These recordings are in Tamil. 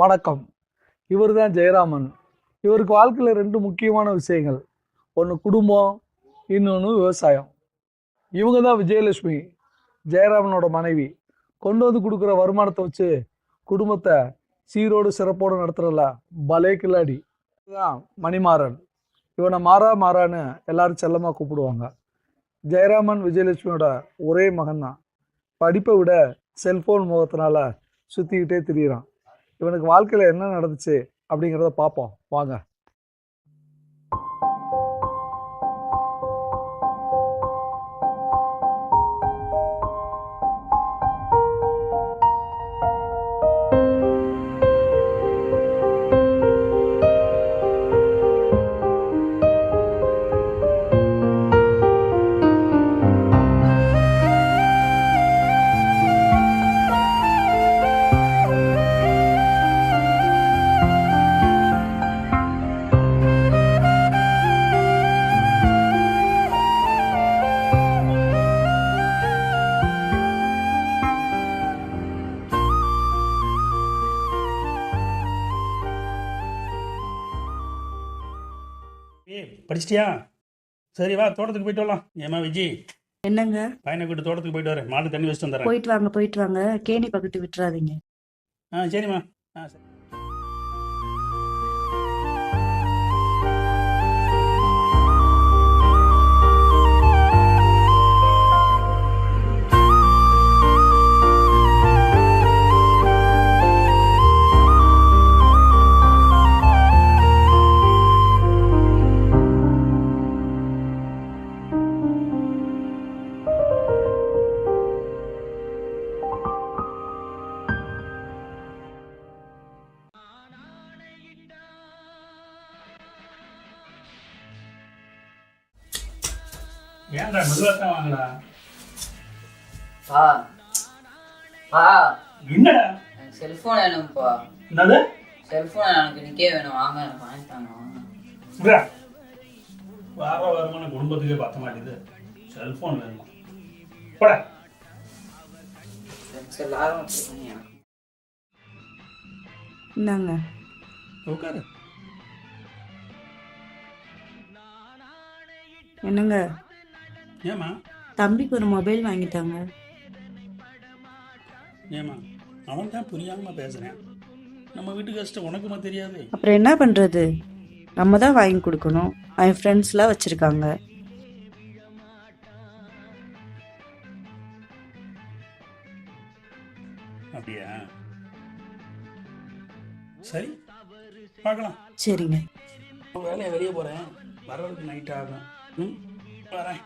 வணக்கம். இவர் தான் ஜெயராமன். இவருக்கு வாழ்க்கையில் 2 முக்கியமான விஷயங்கள். ஒன்று குடும்பம், இன்னொன்று விவசாயம். இவங்க தான் விஜயலட்சுமி, ஜெயராமனோட மனைவி. கொண்டு வந்து கொடுக்குற வருமானத்தை வச்சு குடும்பத்தை சீரோடு சிறப்போடு நடத்துறல பலே கில்லாடி. இதுதான் மணிமாறன். இவனை மாறான்னு எல்லாரும் செல்லமாக கூப்பிடுவாங்க. ஜெயராமன் விஜயலட்சுமியோட ஒரே மகன் தான். படிப்பை விட செல்ஃபோன் முகத்தினால சுற்றிக்கிட்டே திரியிறான். இவனுக்கு வாழ்க்கையில் என்ன நடந்துச்சு அப்படிங்கிறத பார்ப்போம் வாங்க. படிச்சிட்டியா? சரி வா, தோட்டத்துக்கு போயிட்டு வரலாம். ஏமா விஜி, என்னங்க? பையனை கூட்டு தோட்டத்துக்கு போயிட்டு வரேன். மாடு தண்ணி வச்சுட்டு வந்துடுறேன். போயிட்டு வாங்க. கேணி பக்கத்து விட்டுறாதீங்க. சரிம்மா. சரி. ஏன்டா மெதுவாக வாங்கடா. என்னடா செல்போன் வேணும்ப்பா. என்னது செல்போன் எனக்கு நிற்கே வேணும். வாங்க, எனக்கு வாங்கிட்டாங்க. வார வாரமான குடும்பத்துக்கே பார்த்த மாட்டேது. செல்போன் வேணும் போட. எல்லாரும் வச்சுருக்கீங்க. இந்தாங்க. உட்காரு. என்னங்க? ஏமா தம்பிக்கு ஒரு மொபைல் வாங்கிட்டாங்க. ஏமா அவன் தான் புரியாம பேசுறேன். நம்ம வீட்டு கஷ்டம் உனக்குமா தெரியாது? அப்புறம் என்ன பண்றது? நம்ம தான் வாங்கி கொடுக்கணும். அவன் ஃப்ரெண்ட்ஸ்லாம் வச்சிருக்காங்க. அப்படியா? சரி பார்க்கலாம். சரிங்க. வேலையை வெளியே போறேன், வர்றதுக்கு நைட் ஆகும். வரேன்.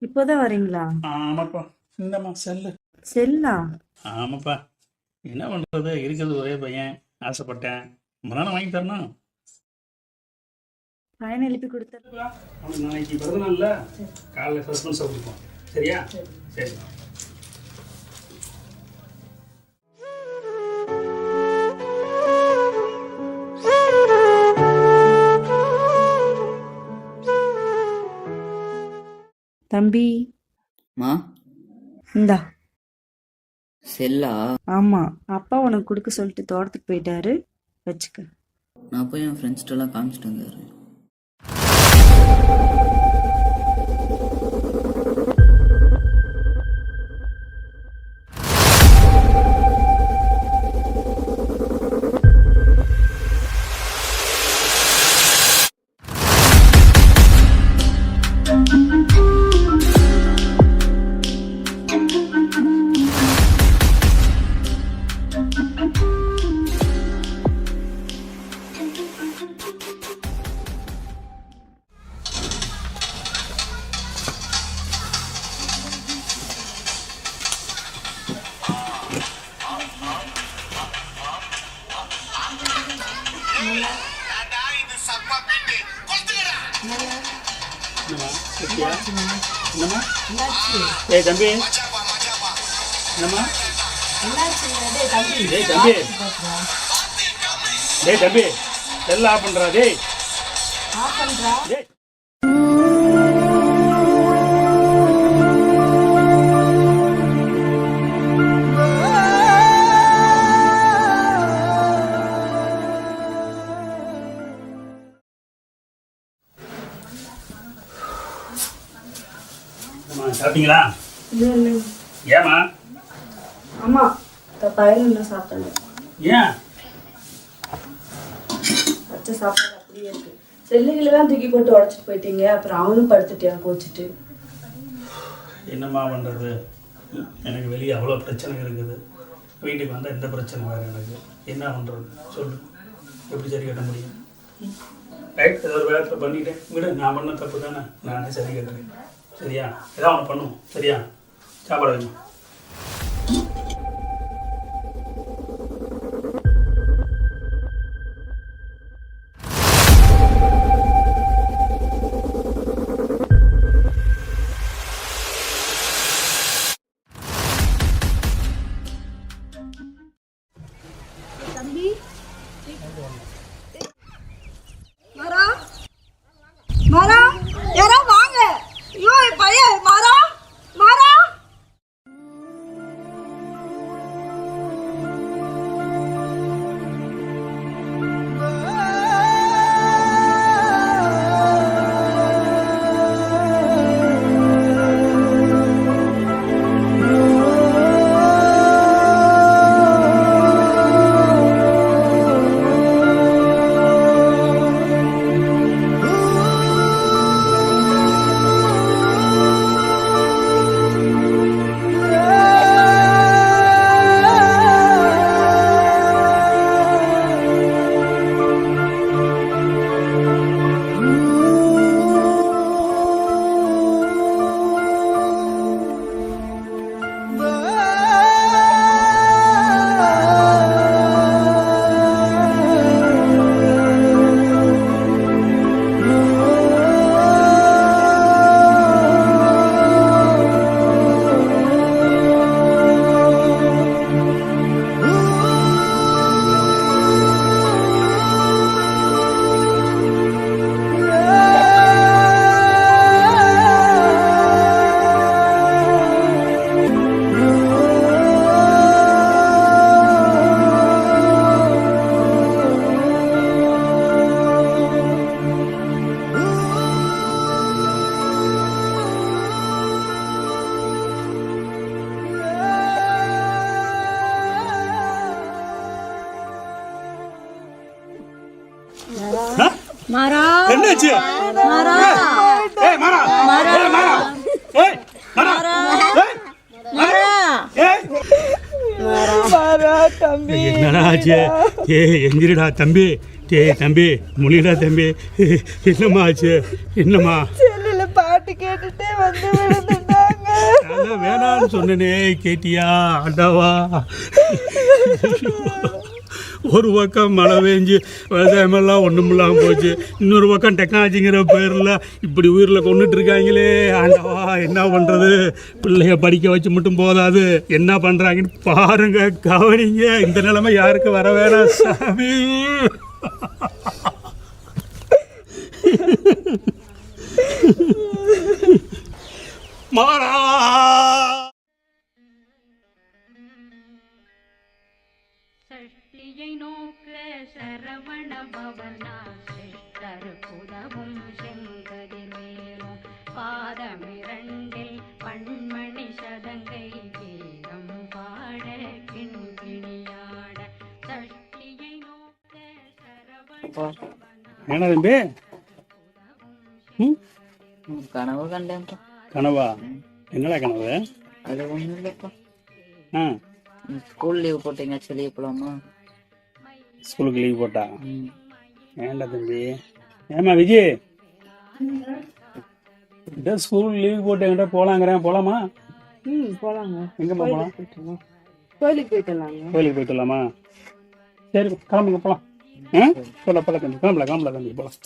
இப்போதான் வரீங்களா? ஆமாப்பா, இந்தம்மா செல்லு. செல்லா? ஆமாப்பா, என்ன பண்றது, இருக்கிறது ஒரே பையன், ஆசைப்பட்டேன். முன்னாடி வாங்கி தரணும். பையனை எழுப்பி கொடுத்தா அவனுக்கு நாளைக்கு பிறந்த நாள்ல காலையில் சஸ்பென்ஸாக கொடுப்போம். சரியா? சரி. தம்பி, மா இந்தா. செல்லா? ஆமா, அப்பா உனக்கு கொடுக்க சொல்லிட்டு தோட்டத்துக்கு போயிட்டாரு. வச்சுக்க. நான் போய் என் ஃப்ரெண்ட்ஸ்ட்டெல்லாம் காமிச்சிட்டு வந்துடுறேன். என்னம்மா? ஏய் தம்பி, என்னம்மா? டேய் தம்பி டேய் தம்பி செல்ல ஆஃப் பண்றா டேய் டேய் சாப்பிட்டீங்களா? ஏமா? ஆமா பயிர் இன்னும் சாப்பிட்டேன். ஏன்? வச்ச சாப்பாடு அப்படியே இருக்கு. செல்லுகளை தான் தூக்கி போட்டு உடச்சிட்டு போயிட்டீங்க. அப்புறம் அவனும் படுத்துட்டேன் கோச்சிட்டு. என்னம்மா பண்ணுறது? எனக்கு வெளியே அவ்வளோ பிரச்சனை இருக்குது. வீட்டுக்கு வந்தால் எந்த பிரச்சனை வேறு எனக்கு என்ன பண்ணுறது சொல்லு. எப்படி சரி கட்ட முடியும்? ரைட், ஏதோ ஒரு வேகத்தில் பண்ணிட்டேன் விடு. நான் பண்ண தப்பு தானே, நானே சரி கட்டுறேன். சரியா? ஏதாவது ஒன்று பண்ணுவோம். சரியா? சாப்பாடு வைமா. என்னாச்சு? ஏய் மாறா, ஏய் மாறா, ஏய் மாறா, ஏய் மாறா தம்பி. என்னடா ஆச்சு? ஏய் எந்திரடா தம்பி. டேய் தம்பி, முனிடா தம்பி. என்னம்மா ஆச்சு? என்னம்மா? செல்லுல பாட்டு கேட்டுட்டே வந்து விழுந்துட்டாங்க. நான் வேணான்னு சொன்னனே, கேட்டியா? அண்டாவா. ஒரு பக்கம் மழை பெஞ்சு விவசாயமெல்லாம் ஒன்றும் இல்லாமல் போச்சு. இன்னொரு பக்கம் டெக்னாலஜிங்கிற பேரில் இப்படி உயிரில் கொண்டுட்டு இருக்காங்களே. ஆண்டவா, என்ன பண்ணுறது? பிள்ளைய படிக்க வச்சு மட்டும் போதாது, என்ன பண்ணுறாங்கன்னு பாருங்க, கவனிங்க. இந்த நிலைமை யாருக்கு வர வேணாம் சாமி. மாறா சஷ்டியை நோக்க சரவண பவனா சிஷ்டருபுதவும் செங்கதிர் மேலும் பாதமிரண்டில் பண்மணி சதங்கை வேகம் பாட கிண்கிணியாட சஷ்டியை நோக்க சரவண என்ன தம்பி? கனவு கண்டேன்ப்பா. கனவா? என்னடா கனவு? அது ஒன்றும் இல்லைப்பா. ஆ, ஸ்கூல் லீவ் போட்டீங்க, வெளியே போகலாமா? ஸ்கூலுக்கு லீவ் போட்டா? ஏன்டா தம்பி? ஏமா விஜய், இந்த ஸ்கூல் லீவ் போட்டு என்கிட்ட போலாங்கிறேன், போலாமா? போலாங்க. எங்கம்மா போலாம்? கோயிலுக்கு போயிட்டு வரலாங்க. கோயிலுக்கு போயிட்டு வரலாமா? சரி கிளம்புங்க போலாம். ஆ, போலாம் போலாம் தம்பி, கிளம்பலாம் கிளம்பலாம் தம்பி, போலாம்.